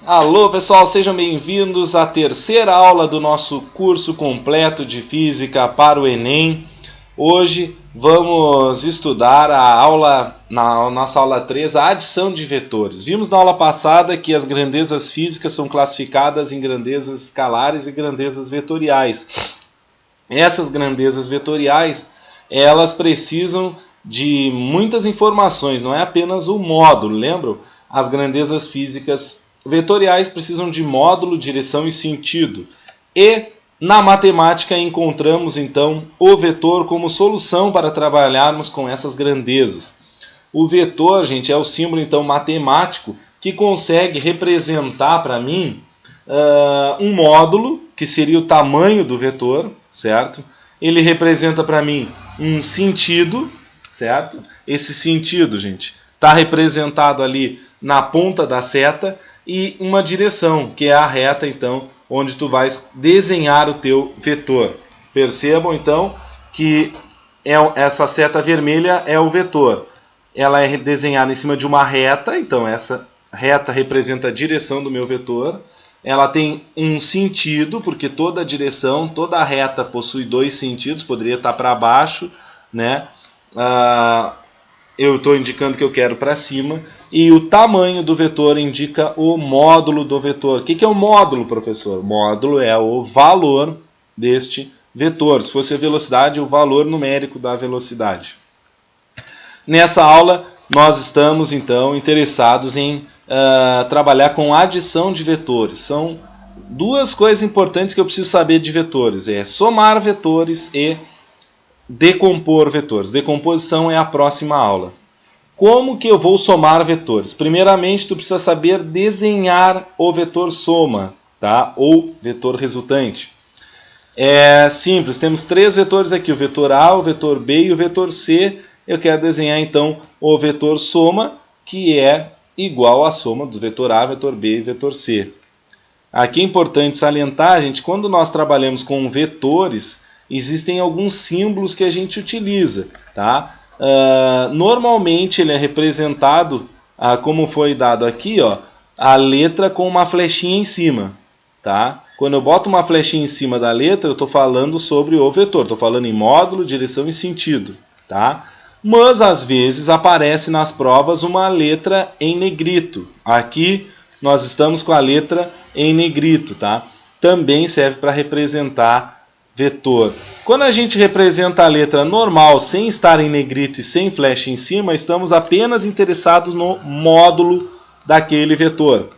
Alô pessoal, sejam bem-vindos à terceira aula do nosso curso completo de Física para o Enem. Hoje vamos estudar na nossa aula 3, a adição de vetores. Vimos na aula passada que as grandezas físicas são classificadas em grandezas escalares e grandezas vetoriais. Essas grandezas vetoriais, elas precisam de muitas informações, não é apenas o módulo, lembram? As grandezas físicas vetoriais precisam de módulo, direção e sentido. E na matemática encontramos então o vetor como solução para trabalharmos com essas grandezas. O vetor, gente, é o símbolo então matemático que consegue representar para mim um módulo, que seria o tamanho do vetor, certo? Ele representa para mim um sentido, certo? Esse sentido, gente, está representado ali na ponta da seta, e uma direção, que é a reta, então, onde tu vais desenhar o teu vetor. Percebam, então, que essa seta vermelha é o vetor. Ela é desenhada em cima de uma reta, então essa reta representa a direção do meu vetor. Ela tem um sentido, porque toda direção, toda reta possui dois sentidos, poderia estar para baixo, né? Eu estou indicando que eu quero para cima, e o tamanho do vetor indica o módulo do vetor. O que é o módulo, professor? O módulo é o valor deste vetor. Se fosse a velocidade, o valor numérico da velocidade. Nessa aula, nós estamos, então, interessados em trabalhar com adição de vetores. São duas coisas importantes que eu preciso saber de vetores. É somar vetores e decompor vetores. Decomposição é a próxima aula. Como que eu vou somar vetores? Primeiramente, tu precisa saber desenhar o vetor soma, tá? Ou vetor resultante. É simples, temos três vetores aqui, o vetor A, o vetor B e o vetor C. Eu quero desenhar então o vetor soma, que é igual à soma do vetor A, vetor B e vetor C. Aqui é importante salientar, gente, quando nós trabalhamos com vetores, existem alguns símbolos que a gente utiliza, tá? Normalmente ele é representado, como foi dado aqui, ó, a letra com uma flechinha em cima, tá? Quando eu boto uma flechinha em cima da letra, eu estou falando sobre o vetor, estou falando em módulo, direção e sentido, tá? Mas às vezes aparece nas provas uma letra em negrito. Aqui nós estamos com a letra em negrito, tá? Também serve para representar vetor. Quando a gente representa a letra normal, sem estar em negrito e sem flecha em cima, estamos apenas interessados no módulo daquele vetor.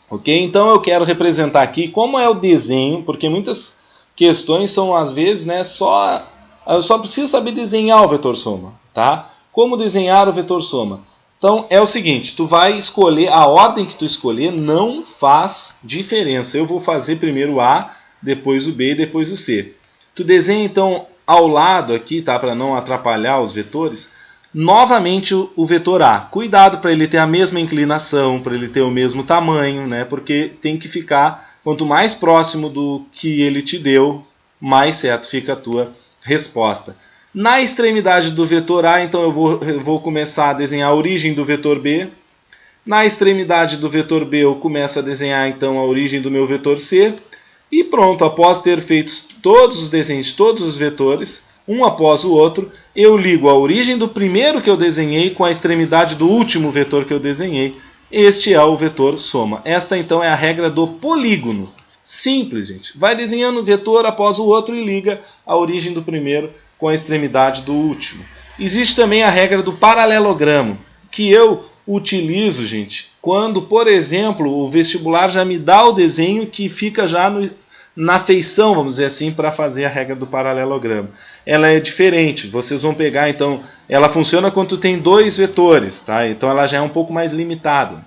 Ok? Então eu quero representar aqui como é o desenho, porque muitas questões são às vezes, né, eu só preciso saber desenhar o vetor soma, tá? Como desenhar o vetor soma? Então é o seguinte, tu vai escolher, a ordem que tu escolher não faz diferença. Eu vou fazer primeiro o A, depois o B e depois o C. Tu desenha então ao lado aqui, tá, para não atrapalhar os vetores, novamente o vetor A. Cuidado para ele ter a mesma inclinação, para ele ter o mesmo tamanho, né? Porque tem que ficar, quanto mais próximo do que ele te deu, mais certo fica a tua resposta. Na extremidade do vetor A, então eu vou começar a desenhar a origem do vetor B. Na extremidade do vetor B, eu começo a desenhar então a origem do meu vetor C. E pronto, após ter feito todos os desenhos de todos os vetores, um após o outro, eu ligo a origem do primeiro que eu desenhei com a extremidade do último vetor que eu desenhei. Este é o vetor soma. Esta então é a regra do polígono. Simples, gente. Vai desenhando um vetor após o outro e liga a origem do primeiro com a extremidade do último. Existe também a regra do paralelogramo, que eu utilizo, gente, quando, por exemplo, o vestibular já me dá o desenho que fica já na feição, vamos dizer assim, para fazer a regra do paralelogramo. Ela é diferente, vocês vão pegar, então, ela funciona quando tu tem dois vetores, tá? Então ela já é um pouco mais limitada.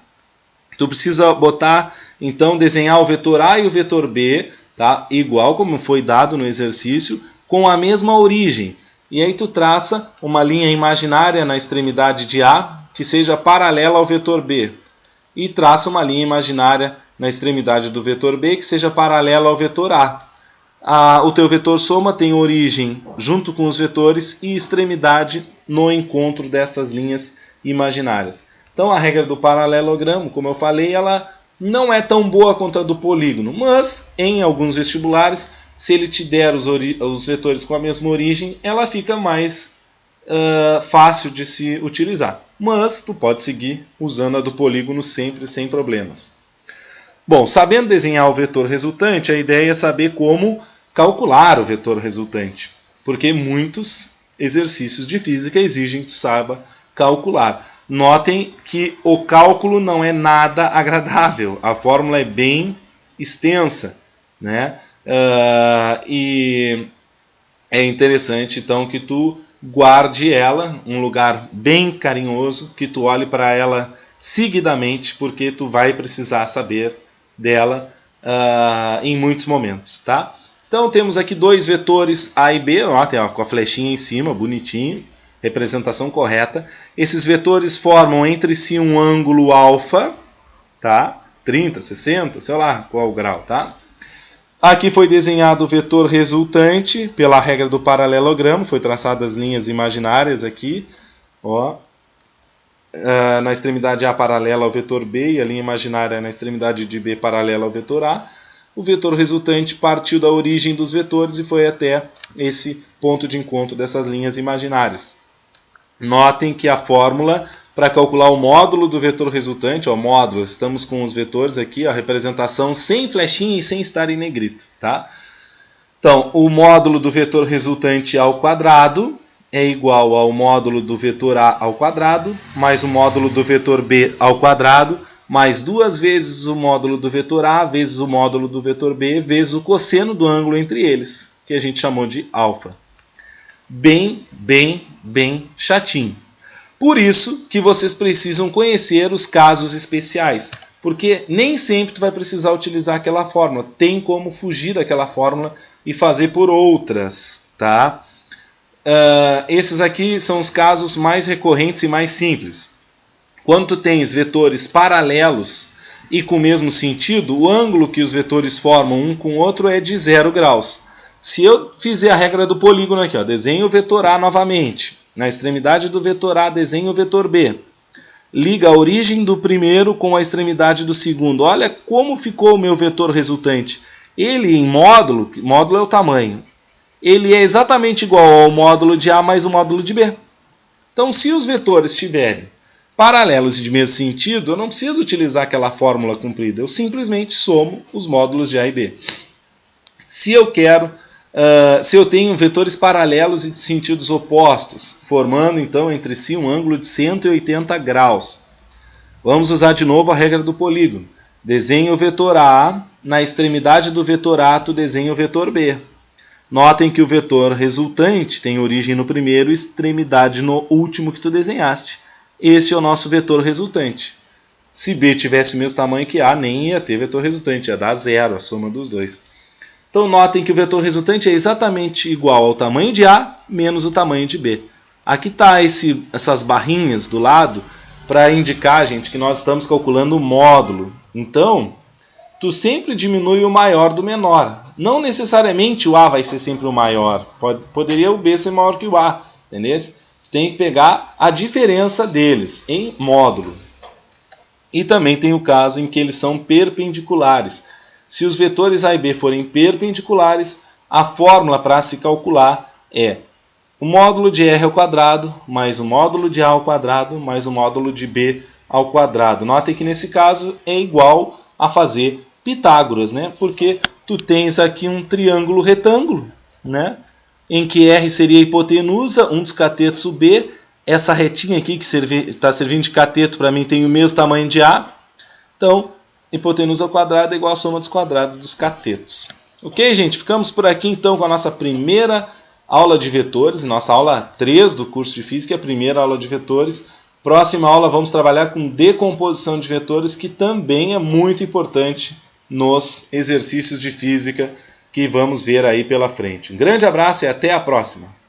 Tu precisa botar, então, desenhar o vetor A e o vetor B, tá? Igual como foi dado no exercício, com a mesma origem. E aí tu traça uma linha imaginária na extremidade de A, que seja paralela ao vetor B, e traça uma linha imaginária na extremidade do vetor B, que seja paralela ao vetor A. O teu vetor soma tem origem junto com os vetores e extremidade no encontro destas linhas imaginárias. Então a regra do paralelogramo, como eu falei, ela não é tão boa quanto a do polígono, mas em alguns vestibulares, se ele te der os vetores com a mesma origem, ela fica mais fácil de se utilizar. Mas tu pode seguir usando a do polígono sempre sem problemas. Bom, sabendo desenhar o vetor resultante, a ideia é saber como calcular o vetor resultante, porque muitos exercícios de física exigem que tu saiba calcular. Notem que o cálculo não é nada agradável, a fórmula é bem extensa, né? E é interessante então que tu guarde ela em um lugar bem carinhoso, que tu olhe para ela seguidamente, porque tu vai precisar saber dela em muitos momentos, tá? Então temos aqui dois vetores A e B, ó, tem, ó, com a flechinha em cima, bonitinho, representação correta. Esses vetores formam entre si um ângulo alfa, tá? 30, 60, sei lá qual o grau, tá? Aqui foi desenhado o vetor resultante pela regra do paralelogramo, foi traçadas as linhas imaginárias aqui, ó. Na extremidade A paralela ao vetor B e a linha imaginária na extremidade de B paralela ao vetor A. O vetor resultante partiu da origem dos vetores e foi até esse ponto de encontro dessas linhas imaginárias. Notem que a fórmula para calcular o módulo do vetor resultante, ó, módulo, estamos com os vetores aqui, a representação sem flechinha e sem estar em negrito, tá? Então, o módulo do vetor resultante ao quadrado é igual ao módulo do vetor A ao quadrado, mais o módulo do vetor B ao quadrado, mais 2 vezes o módulo do vetor A, vezes o módulo do vetor B, vezes o cosseno do ângulo entre eles, que a gente chamou de alfa. Bem chatinho. Por isso que vocês precisam conhecer os casos especiais, porque nem sempre tu vai precisar utilizar aquela fórmula. Tem como fugir daquela fórmula e fazer por outras, tá? Esses aqui são os casos mais recorrentes e mais simples. Quando tu tens vetores paralelos e com o mesmo sentido, o ângulo que os vetores formam um com o outro é de 0 graus. Se eu fizer a regra do polígono aqui, ó, desenho o vetor A novamente. Na extremidade do vetor A, desenho o vetor B. Liga a origem do primeiro com a extremidade do segundo. Olha como ficou o meu vetor resultante. Ele em módulo é o tamanho, ele é exatamente igual ao módulo de A mais o módulo de B. Então, se os vetores estiverem paralelos e de mesmo sentido, eu não preciso utilizar aquela fórmula comprida. Eu simplesmente somo os módulos de A e B. Se eu tenho vetores paralelos e de sentidos opostos, formando então entre si um ângulo de 180 graus. Vamos usar de novo a regra do polígono. Desenho o vetor A, na extremidade do vetor A tu desenha o vetor B. Notem que o vetor resultante tem origem no primeiro e extremidade no último que tu desenhaste. Este é o nosso vetor resultante. Se B tivesse o mesmo tamanho que A, nem ia ter vetor resultante, ia dar 0 a soma dos dois. Então notem que o vetor resultante é exatamente igual ao tamanho de A menos o tamanho de B. Aqui está essas barrinhas do lado para indicar, gente, que nós estamos calculando o módulo. Então, tu sempre diminui o maior do menor. Não necessariamente o A vai ser sempre o maior. Poderia o B ser maior que o A, entendeu? Tu tem que pegar a diferença deles em módulo. E também tem o caso em que eles são perpendiculares. Se os vetores A e B forem perpendiculares, a fórmula para se calcular é o módulo de R ao quadrado mais o módulo de A ao quadrado mais o módulo de B ao quadrado. Notem que nesse caso é igual a fazer Pitágoras, né? Porque tu tens aqui um triângulo retângulo, né? Em que R seria a hipotenusa, um dos catetos o B. Essa retinha aqui que está servindo de cateto para mim tem o mesmo tamanho de A. Então, hipotenusa ao quadrado é igual a soma dos quadrados dos catetos. Ok, gente? Ficamos por aqui então com a nossa primeira aula de vetores, nossa aula 3 do curso de Física, a primeira aula de vetores. Próxima aula vamos trabalhar com decomposição de vetores, que também é muito importante nos exercícios de Física que vamos ver aí pela frente. Um grande abraço e até a próxima!